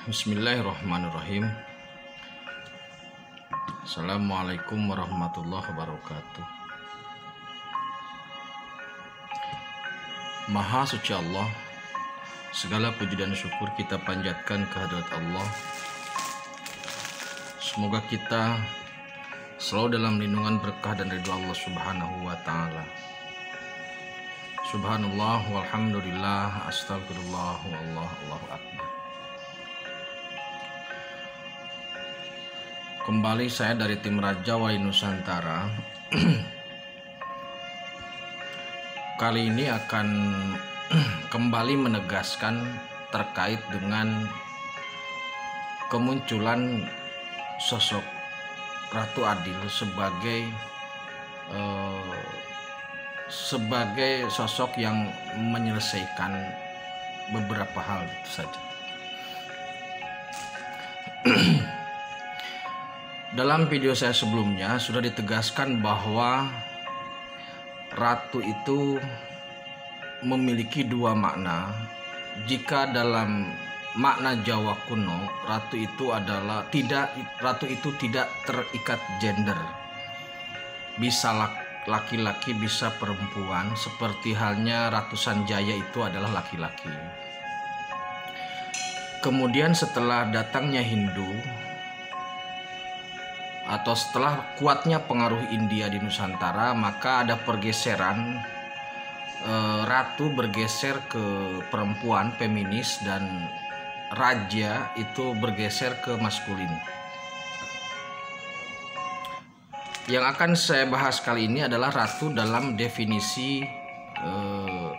Bismillahirrahmanirrahim. Assalamualaikum warahmatullahi wabarakatuh. Maha suci Allah, segala puji dan syukur kita panjatkan kehadirat Allah. Semoga kita selalu dalam lindungan berkah dan ridho Allah Subhanahu wa ta'ala. Subhanallah walhamdulillah astagfirullah wallahu akbar. Kembali saya dari tim Raja Wali Nusantara. Kali ini akan kembali menegaskan terkait dengan kemunculan sosok Ratu Adil sebagai sosok yang menyelesaikan beberapa hal itu saja. Dalam video saya sebelumnya sudah ditegaskan bahwa ratu itu memiliki dua makna. Jika dalam makna Jawa kuno, ratu itu tidak terikat gender. Bisa laki-laki, bisa perempuan, seperti halnya Ratu Sanjaya itu adalah laki-laki. Kemudian setelah datangnya Hindu, atau setelah kuatnya pengaruh India di Nusantara, maka ada pergeseran, ratu bergeser ke perempuan, feminis, dan raja itu bergeser ke maskulin. Yang akan saya bahas kali ini adalah ratu dalam definisi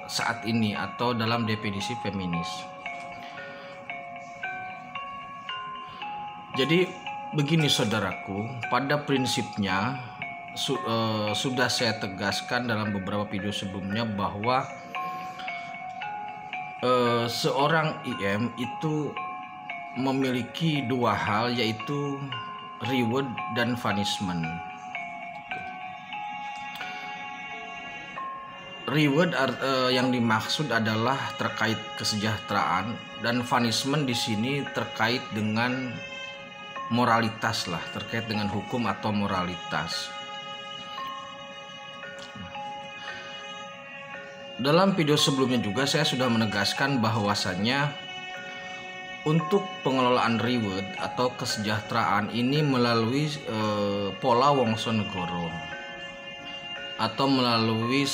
saat ini atau dalam definisi feminis. Jadi begini saudaraku, pada prinsipnya sudah saya tegaskan dalam beberapa video sebelumnya bahwa seorang IM itu memiliki dua hal, yaitu reward dan punishment. Reward yang dimaksud adalah terkait kesejahteraan, dan punishment di sini terkait dengan moralitas lah, terkait dengan hukum atau moralitas. Dalam video sebelumnya juga saya sudah menegaskan bahwasannya untuk pengelolaan reward atau kesejahteraan ini melalui pola Wongsonegoro atau melalui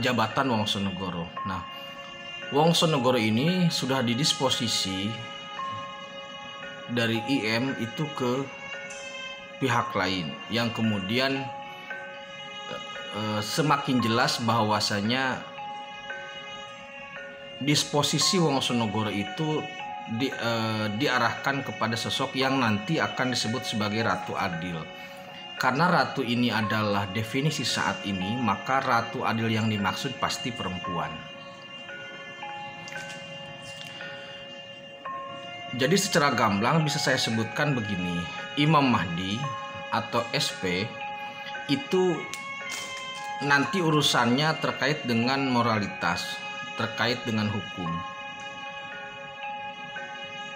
jabatan Wongsonegoro. Nah, Wongsonegoro ini sudah didisposisi dari IM itu ke pihak lain, yang kemudian semakin jelas bahwasanya disposisi Wongsonegoro itu diarahkan kepada sosok yang nanti akan disebut sebagai Ratu Adil. Karena ratu ini adalah definisi saat ini, maka Ratu Adil yang dimaksud pasti perempuan. Jadi secara gamblang bisa saya sebutkan begini, Imam Mahdi atau SP itu nanti urusannya terkait dengan moralitas, terkait dengan hukum.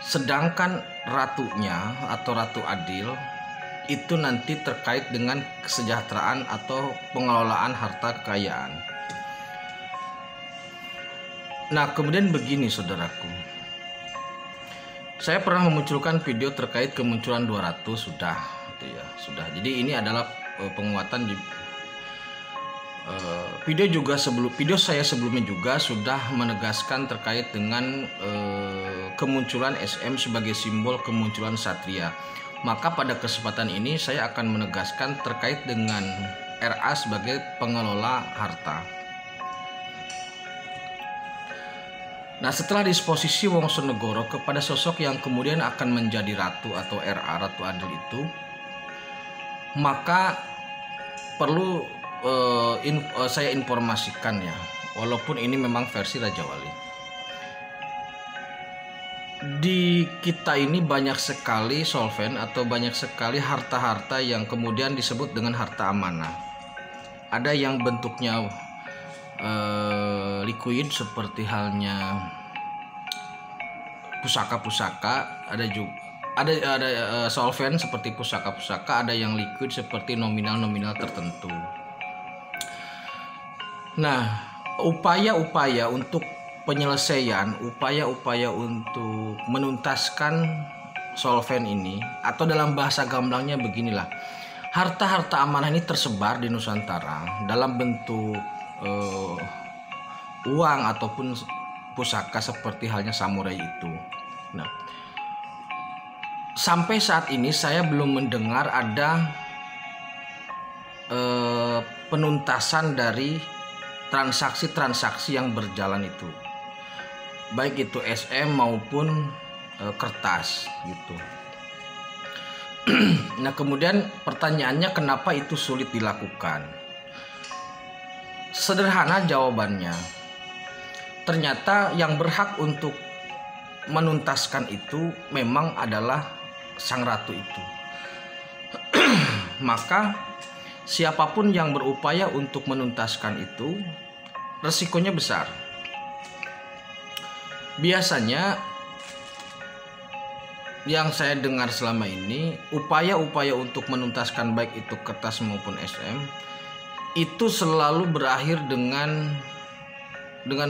Sedangkan ratunya atau Ratu Adil itu nanti terkait dengan kesejahteraan atau pengelolaan harta kekayaan. Nah, kemudian begini saudaraku, saya pernah memunculkan video terkait kemunculan 200 sudah. Jadi ini adalah penguatan di video saya sebelumnya juga sudah menegaskan terkait dengan kemunculan SM sebagai simbol kemunculan Satria. Maka pada kesempatan ini saya akan menegaskan terkait dengan RA sebagai pengelola harta. Nah, setelah disposisi Wongsonegoro kepada sosok yang kemudian akan menjadi ratu atau RA, Ratu Adil itu, maka perlu saya informasikan ya, walaupun ini memang versi Raja Wali. Di kita ini banyak sekali solven atau banyak sekali harta-harta yang kemudian disebut dengan harta amanah. Ada yang bentuknya liquid seperti halnya pusaka-pusaka, ada juga ada solvent seperti pusaka-pusaka, ada yang liquid seperti nominal-nominal tertentu. Nah, upaya-upaya untuk penyelesaian, upaya-upaya untuk menuntaskan solvent ini, atau dalam bahasa gamblangnya beginilah, harta-harta amanah ini tersebar di Nusantara dalam bentuk uang ataupun pusaka seperti halnya samurai itu. Nah, sampai saat ini saya belum mendengar ada penuntasan dari transaksi-transaksi yang berjalan itu, baik itu SM maupun kertas gitu. Nah, kemudian pertanyaannya, kenapa itu sulit dilakukan? Sederhana jawabannya. Ternyata yang berhak untuk menuntaskan itu memang adalah sang ratu itu. Maka siapapun yang berupaya untuk menuntaskan itu resikonya besar. Biasanya yang saya dengar selama ini, upaya-upaya untuk menuntaskan baik itu kertas maupun SM itu selalu berakhir dengan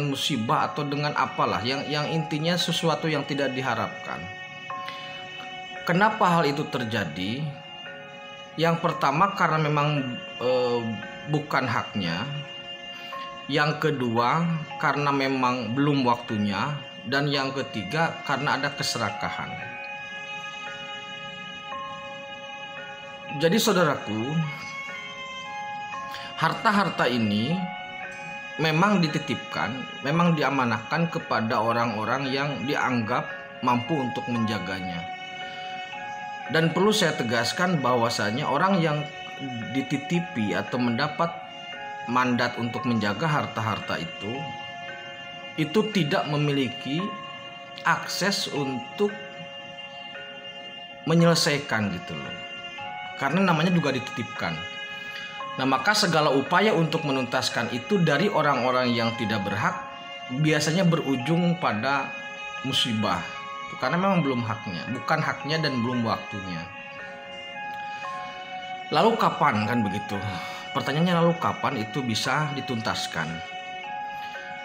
musibah atau dengan apalah yang intinya sesuatu yang tidak diharapkan. Kenapa hal itu terjadi? Yang pertama, karena memang bukan haknya. Yang kedua, karena memang belum waktunya. Dan yang ketiga, karena ada keserakahan. Jadi saudaraku, harta-harta ini memang dititipkan, memang diamanahkan kepada orang-orang yang dianggap mampu untuk menjaganya. Dan perlu saya tegaskan bahwasanya orang yang dititipi atau mendapat mandat untuk menjaga harta-harta itu tidak memiliki akses untuk menyelesaikan gitu loh. Karena namanya juga dititipkan. Nah, maka segala upaya untuk menuntaskan itu dari orang-orang yang tidak berhak biasanya berujung pada musibah. Karena memang belum haknya, bukan haknya dan belum waktunya. Lalu kapan, kan begitu? Pertanyaannya, lalu kapan itu bisa dituntaskan?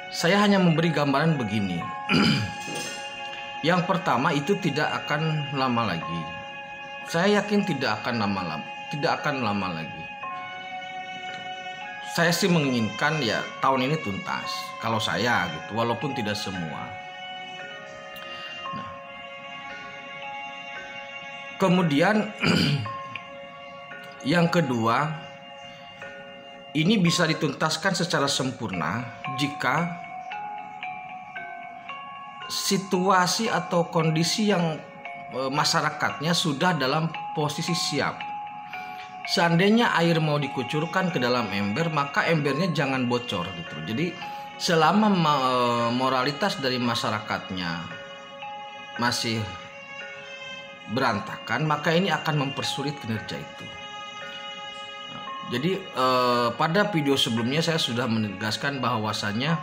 Saya hanya memberi gambaran begini. Yang pertama, itu tidak akan lama lagi. Saya yakin tidak akan lama lagi. Saya sih menginginkan ya tahun ini tuntas, kalau saya gitu, walaupun tidak semua. Nah, kemudian yang kedua, ini bisa dituntaskan secara sempurna jika situasi atau kondisi yang masyarakatnya sudah dalam posisi siap. Seandainya air mau dikucurkan ke dalam ember, maka embernya jangan bocor gitu. Jadi selama moralitas dari masyarakatnya masih berantakan, maka ini akan mempersulit kinerja itu. Jadi pada video sebelumnya saya sudah menegaskan bahwasannya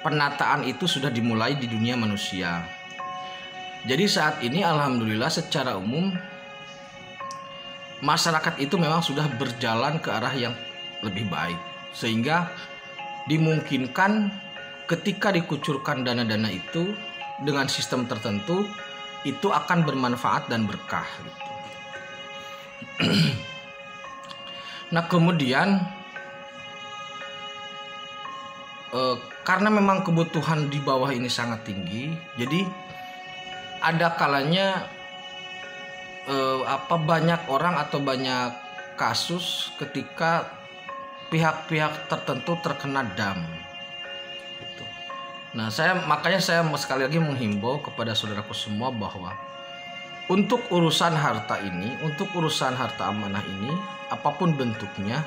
penataan itu sudah dimulai di dunia manusia. Jadi saat ini alhamdulillah secara umum masyarakat itu memang sudah berjalan ke arah yang lebih baik, sehingga dimungkinkan ketika dikucurkan dana-dana itu dengan sistem tertentu itu akan bermanfaat dan berkah gitu. Nah, kemudian karena memang kebutuhan di bawah ini sangat tinggi, jadi ada kalanya banyak orang atau banyak kasus ketika pihak-pihak tertentu terkena dam. Gitu. Nah, makanya saya sekali lagi menghimbau kepada saudaraku semua bahwa untuk urusan harta ini, untuk urusan harta amanah ini, apapun bentuknya,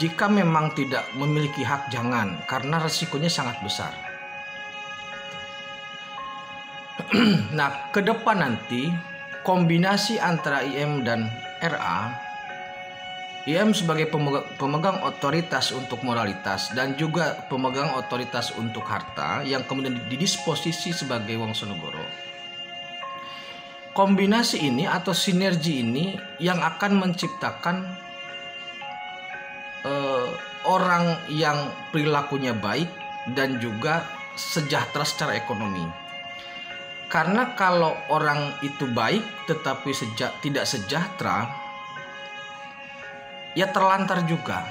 jika memang tidak memiliki hak jangan, karena resikonya sangat besar. Nah, ke depan nanti kombinasi antara IM dan RA IM sebagai pemegang otoritas untuk moralitas dan juga pemegang otoritas untuk harta yang kemudian didisposisi sebagai Wongsonegoro. Kombinasi ini atau sinergi ini yang akan menciptakan orang yang perilakunya baik dan juga sejahtera secara ekonomi. Karena kalau orang itu baik tetapi tidak sejahtera, ya terlantar juga.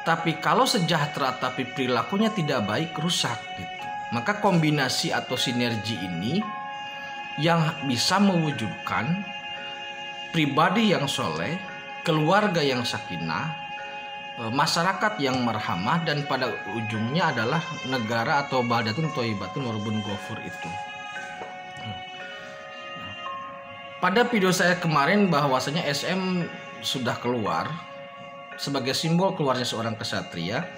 Tapi kalau sejahtera tapi perilakunya tidak baik, rusak gitu. Maka kombinasi atau sinergi ini yang bisa mewujudkan pribadi yang soleh, keluarga yang sakinah, masyarakat yang marhamah, dan pada ujungnya adalah negara atau baldatun thayyibatun warabun ghafur itu. Pada video saya kemarin bahwasanya SM sudah keluar sebagai simbol keluarnya seorang kesatria,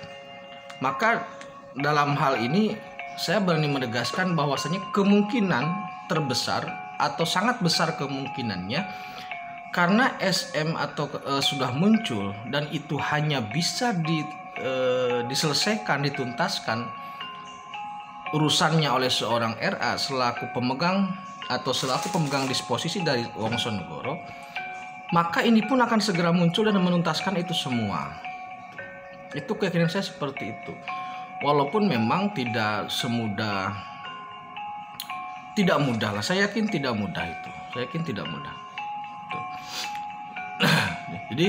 maka dalam hal ini saya berani menegaskan bahwasanya kemungkinan terbesar atau sangat besar kemungkinannya karena SM atau sudah muncul dan itu hanya bisa diselesaikan, dituntaskan urusannya oleh seorang RA selaku pemegang atau selaku pemegang disposisi dari Wongsonegoro, maka ini pun akan segera muncul dan menuntaskan itu semua. Itu keyakinan saya seperti itu. Walaupun memang tidak mudah lah. Saya yakin tidak mudah itu. Saya yakin tidak mudah. Jadi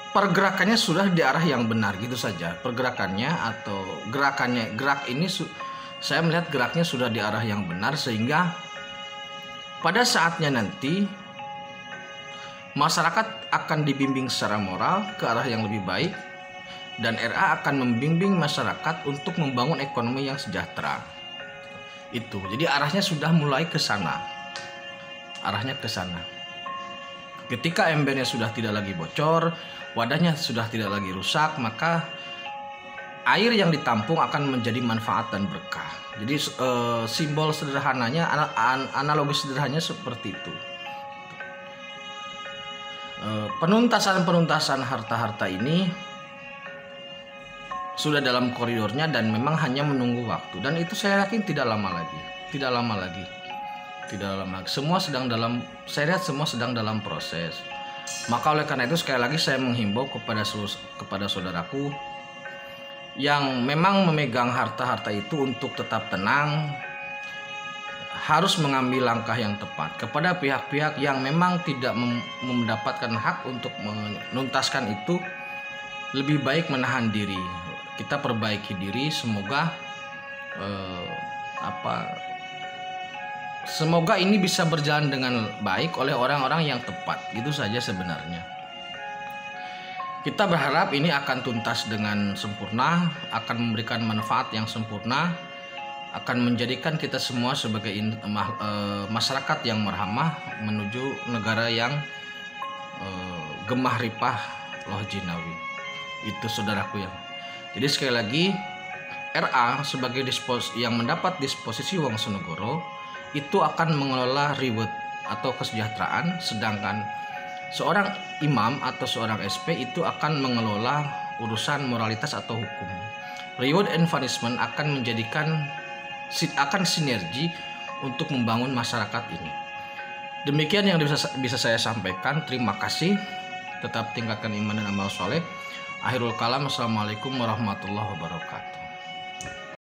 pergerakannya sudah di arah yang benar gitu saja. Pergerakannya atau gerak ini saya melihat geraknya sudah di arah yang benar, sehingga pada saatnya nanti masyarakat akan dibimbing secara moral ke arah yang lebih baik dan RA akan membimbing masyarakat untuk membangun ekonomi yang sejahtera. Itu. Jadi arahnya sudah mulai ke sana. Arahnya ke sana. Ketika embernya sudah tidak lagi bocor, wadahnya sudah tidak lagi rusak, maka air yang ditampung akan menjadi manfaat dan berkah. Jadi simbol sederhananya, analogi sederhananya seperti itu. Penuntasan harta-harta ini sudah dalam koridornya dan memang hanya menunggu waktu. Dan itu saya yakin tidak lama lagi. Saya lihat semua sedang dalam proses. Maka oleh karena itu sekali lagi saya menghimbau kepada saudaraku yang memang memegang harta-harta itu untuk tetap tenang, harus mengambil langkah yang tepat. Kepada pihak-pihak yang memang tidak mendapatkan hak untuk menuntaskan itu, lebih baik menahan diri. Kita perbaiki diri, semoga ini bisa berjalan dengan baik oleh orang-orang yang tepat. Gitu saja sebenarnya. Kita berharap ini akan tuntas dengan sempurna, akan memberikan manfaat yang sempurna, akan menjadikan kita semua sebagai masyarakat yang marhamah menuju negara yang gemah ripah loh jinawi. Itu saudaraku ya. Jadi sekali lagi, RA sebagai yang mendapat disposisi Wongsonegoro itu akan mengelola reward atau kesejahteraan, sedangkan seorang imam atau seorang SP itu akan mengelola urusan moralitas atau hukum. Reward and punishment akan sinergi untuk membangun masyarakat ini. Demikian yang bisa saya sampaikan. Terima kasih. Tetap tingkatkan iman dan amal soleh. Akhirul kalam. Assalamualaikum warahmatullahi wabarakatuh.